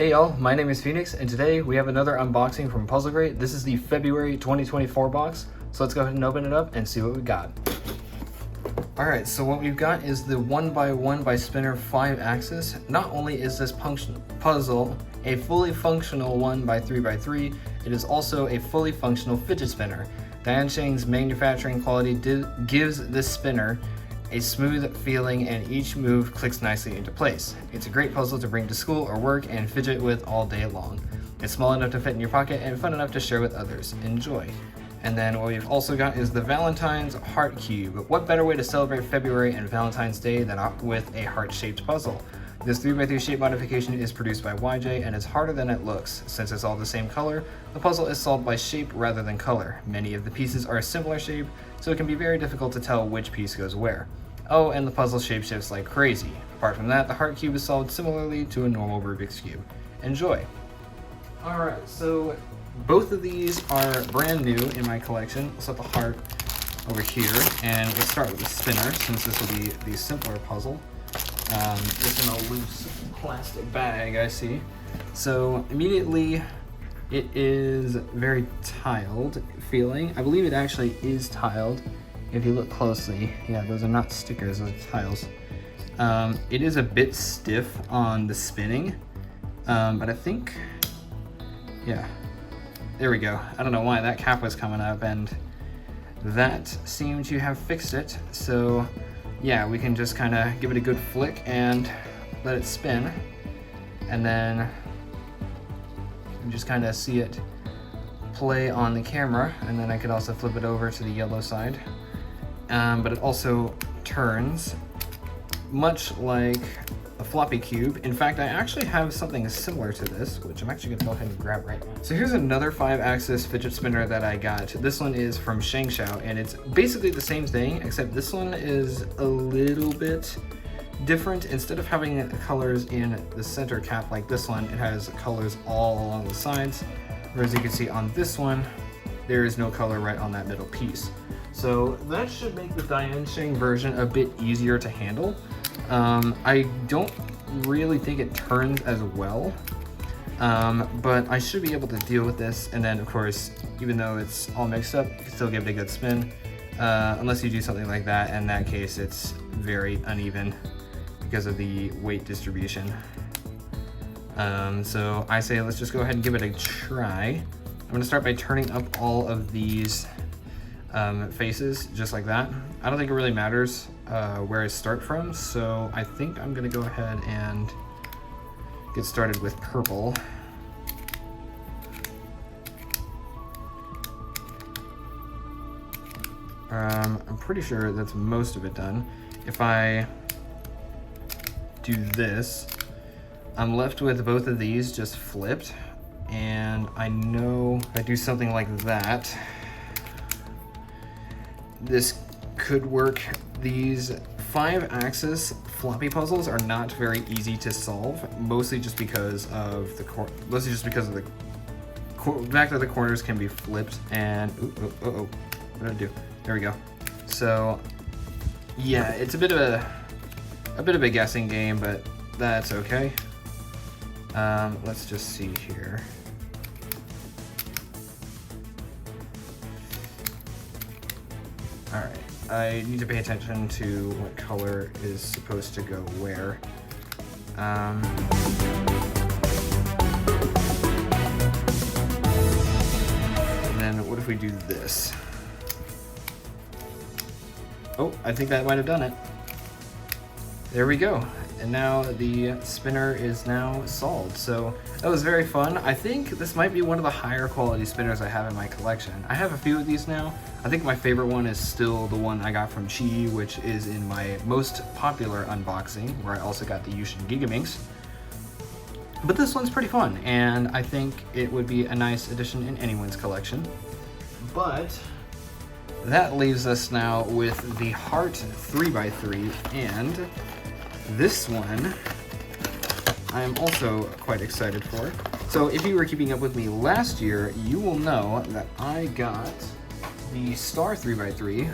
Hey y'all, my name is Phoenix, and today we have another unboxing from Puzzlcrate. This is the February 2024 box, so let's go ahead and open it up and see what we got. Alright, so what we've got is the 1x1 by Spinner 5-axis. Not only is this puzzle a fully functional 1x3x3, it is also a fully functional fidget spinner. Danshan's manufacturing quality gives this spinner a smooth feeling, and each move clicks nicely into place. It's a great puzzle to bring to school or work and fidget with all day long. It's small enough to fit in your pocket and fun enough to share with others. Enjoy. And then what we've also got is the Valentine's Heart Cube. What better way to celebrate February and Valentine's Day than with a heart-shaped puzzle? This 3x3 shape modification is produced by YJ and is harder than it looks. Since it's all the same color, the puzzle is solved by shape rather than color. Many of the pieces are a similar shape, so it can be very difficult to tell which piece goes where. Oh, and the puzzle shape shifts like crazy. Apart from that, the heart cube is solved similarly to a normal Rubik's Cube. Enjoy! Alright, so both of these are brand new in my collection. I'll set the heart over here, and we'll start with the spinner, since this will be the simpler puzzle. It's in a loose plastic bag, I see. So immediately, it is very tiled feeling. I believe it actually is tiled. If you look closely, yeah, those are not stickers, those are tiles. It is a bit stiff on the spinning, but I think, yeah, there we go. I don't know why that cap was coming up, and that seemed to have fixed it. So yeah, we can just kind of give it a good flick and let it spin, and then you just kind of see it play on the camera, and then I could also flip it over to the yellow side. But it also turns much like a floppy cube. In fact, I actually have something similar to this, which I'm actually gonna go ahead and grab right now. So here's another 5-axis fidget spinner that I got. This one is from Shangshao, and it's basically the same thing, except this one is a little bit different. Instead of having colors in the center cap like this one, it has colors all along the sides. Whereas you can see on this one, there is no color right on that middle piece. So that should make the Danshan version a bit easier to handle. I don't really think it turns as well, but I should be able to deal with this. And then of course, even though it's all mixed up, you can still give it a good spin. Unless you do something like that, in that case it's very uneven because of the weight distribution. So I say let's just go ahead and give it a try. I'm gonna start by turning up all of these faces just like that. I don't think it really matters where I start from, so I think I'm gonna go ahead and get started with purple. I'm pretty sure that's most of it done. If I do this, I'm left with both of these just flipped, and I know if I do something like that, this could work. These 5-axis floppy puzzles are not very easy to solve, mostly just because of the back of the corners can be flipped, and what did I do? There we go. So yeah, it's a bit of a guessing game, but that's okay. Let's just see here. All right, I need to pay attention to what color is supposed to go where. And then what if we do this? Oh, I think that might have done it. There we go. And now the spinner is now solved. So that was very fun. I think this might be one of the higher quality spinners I have in my collection. I have a few of these now. I think my favorite one is still the one I got from Chi, which is in my most popular unboxing, where I also got the Yushin Gigaminx. But this one's pretty fun, and I think it would be a nice addition in anyone's collection. But that leaves us now with the Heart 3x3, and this one I am also quite excited for. So if you were keeping up with me last year, you will know that I got the Star 3x3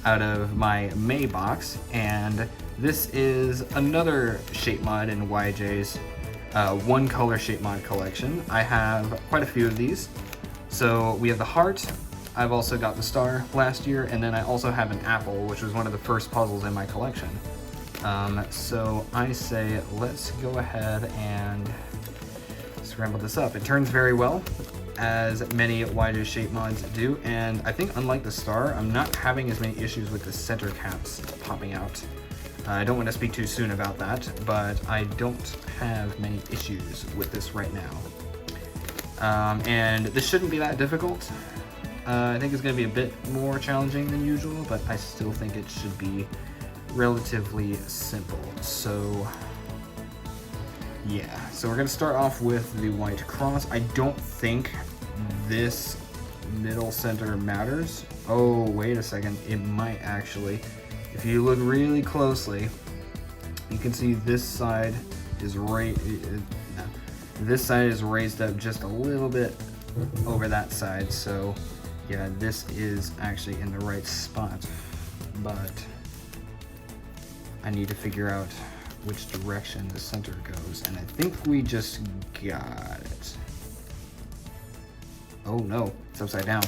out of my May box, and this is another shape mod in YJ's one color shape mod collection. I have quite a few of these. So we have the heart. I've also got the star last year, and then I also have an apple, which was one of the first puzzles in my collection. So I say let's go ahead and scramble this up. It turns very well, as many YJ shape mods do, and I think unlike the star, I'm not having as many issues with the center caps popping out. I don't want to speak too soon about that, but I don't have many issues with this right now. And this shouldn't be that difficult. I think it's going to be a bit more challenging than usual, but I still think it should be relatively simple. So yeah, so we're going to start off with the white cross. I don't think this middle center matters. Oh, wait a second, it might actually. If you look really closely, you can see this side is this side is raised up just a little bit over that side, so yeah, this is actually in the right spot, but I need to figure out which direction the center goes, and I think we just got it. Oh no, it's upside down.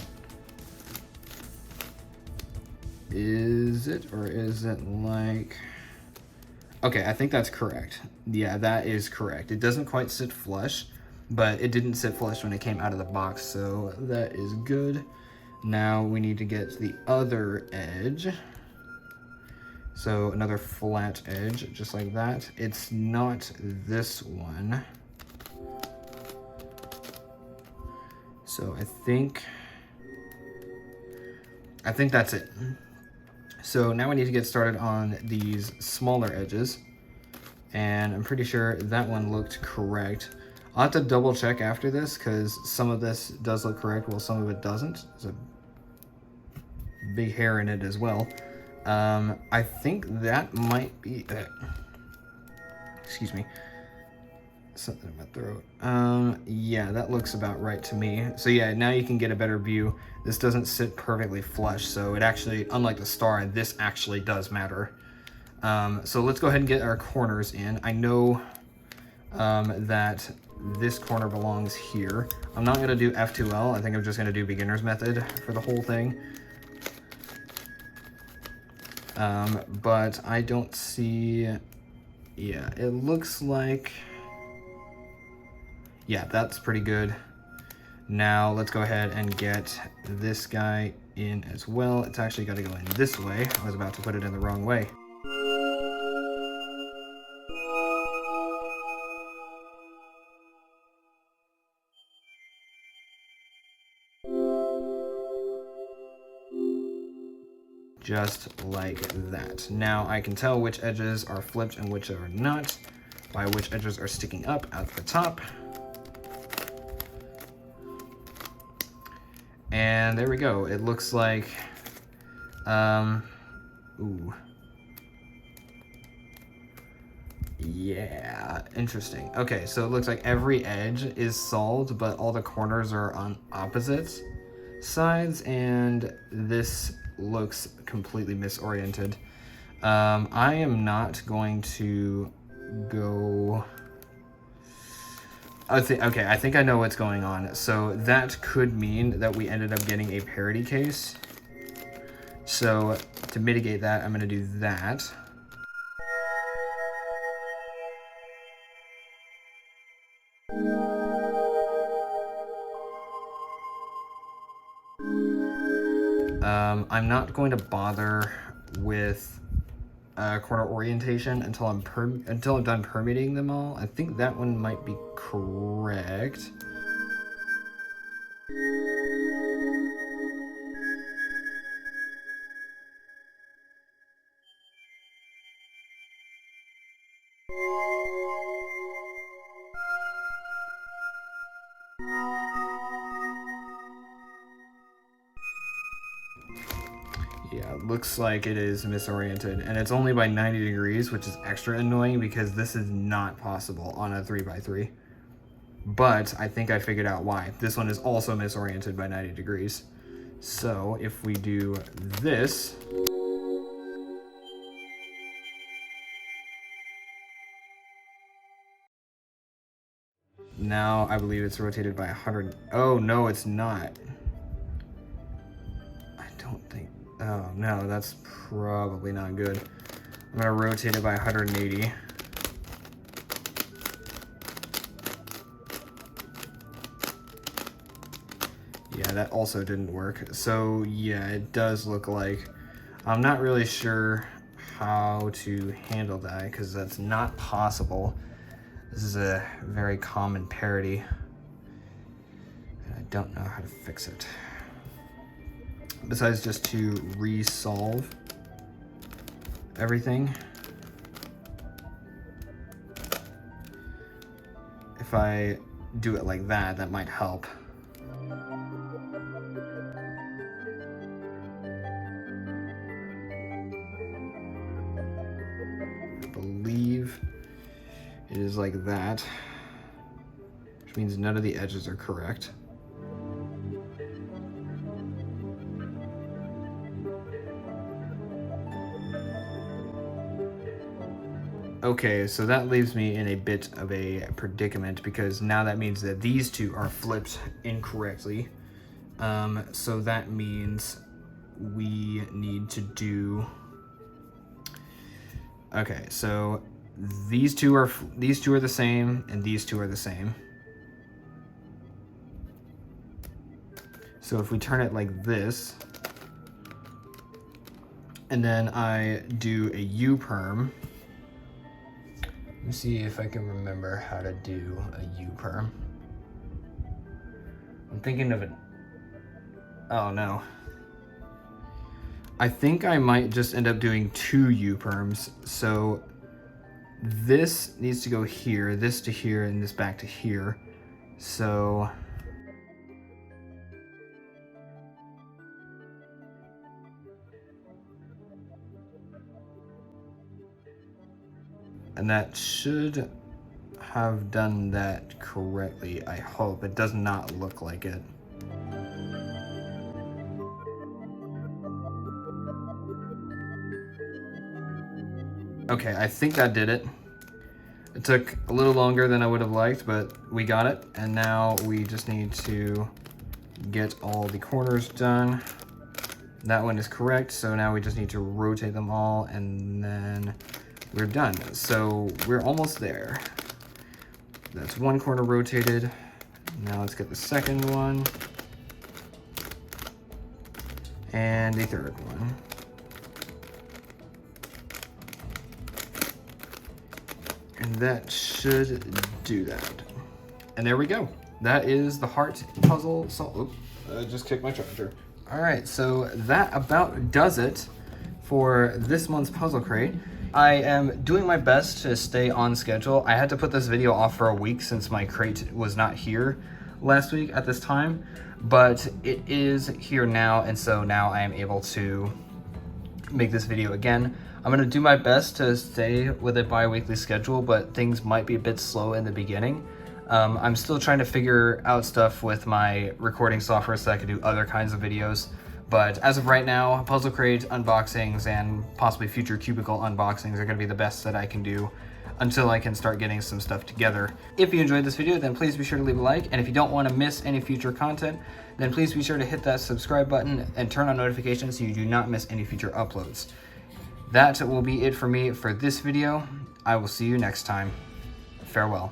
Is it, or is it like... Okay, I think that's correct. Yeah, that is correct. It doesn't quite sit flush, but it didn't sit flush when it came out of the box, so that is good. Now we need to get the other edge. So another flat edge, just like that. It's not this one. So I think that's it. So now we need to get started on these smaller edges, and I'm pretty sure that one looked correct. I'll have to double check after this, because some of this does look correct while some of it doesn't. There's a big hair in it as well. I think that might be excuse me, something in my throat. Yeah, that looks about right to me. So yeah, now you can get a better view. This doesn't sit perfectly flush, so it actually, unlike the star, this actually does matter. So let's go ahead and get our corners in. I know that this corner belongs here. I'm not going to do F2L. I think I'm just going to do beginner's method for the whole thing. But I don't see... Yeah, it looks like... Yeah, that's pretty good. Now let's go ahead and get this guy in as well. It's actually got to go in this way. I was about to put it in the wrong way. Just like that. Now I can tell which edges are flipped and which are not by which edges are sticking up at the top. And there we go. It looks like, ooh. Yeah, interesting. Okay, so it looks like every edge is solved, but all the corners are on opposite sides, and this looks completely misoriented. I am not going to go... Okay, I think I know what's going on. So that could mean that we ended up getting a parity case. So to mitigate that, I'm going to do that. I'm not going to bother with corner orientation until I'm done permitting them all. I think that one might be correct. Yeah, it looks like it is misoriented, and it's only by 90 degrees, which is extra annoying because this is not possible on a 3x3. But I think I figured out why. This one is also misoriented by 90 degrees. So if we do this, Now I believe it's rotated by 100. Oh, no, it's not. I don't think, oh no, that's probably not good. I'm gonna rotate it by 180. Yeah, that also didn't work. So yeah, it does look like, I'm not really sure how to handle that because that's not possible. This is a very common parity, and I don't know how to fix it. Besides just to resolve everything. If I do it like that, that might help. I believe it is like that, which means none of the edges are correct. Okay, so that leaves me in a bit of a predicament because now that means that these two are flipped incorrectly. So that means we need to do, okay, so these two are the same and these two are the same. So if we turn it like this, and then I do a U-perm. Let me see if I can remember how to do a U-perm. I'm thinking of it. Oh no. I think I might just end up doing 2 U-perms. So this needs to go here, this to here, and this back to here. So and that should have done that correctly, I hope. It does not look like it. Okay, I think that did it. It took a little longer than I would have liked, but we got it. And now we just need to get all the corners done. That one is correct, so now we just need to rotate them all and then we're done. So we're almost there. That's one corner rotated. Now let's get the second one. And the third one. And that should do that. And there we go. That is the heart puzzle. So, I just kicked my charger. All right, so that about does it for this month's Puzzlcrate. I am doing my best to stay on schedule. I had to put this video off for a week since my crate was not here last week at this time, but it is here now, and so now I am able to make this video again. I'm gonna do my best to stay with a bi-weekly schedule, but things might be a bit slow in the beginning. I'm still trying to figure out stuff with my recording software so I can do other kinds of videos. But as of right now, Puzzlcrate unboxings and possibly future Cubicle unboxings are gonna be the best that I can do until I can start getting some stuff together. If you enjoyed this video, then please be sure to leave a like. And if you don't wanna miss any future content, then please be sure to hit that subscribe button and turn on notifications so you do not miss any future uploads. That will be it for me for this video. I will see you next time. Farewell.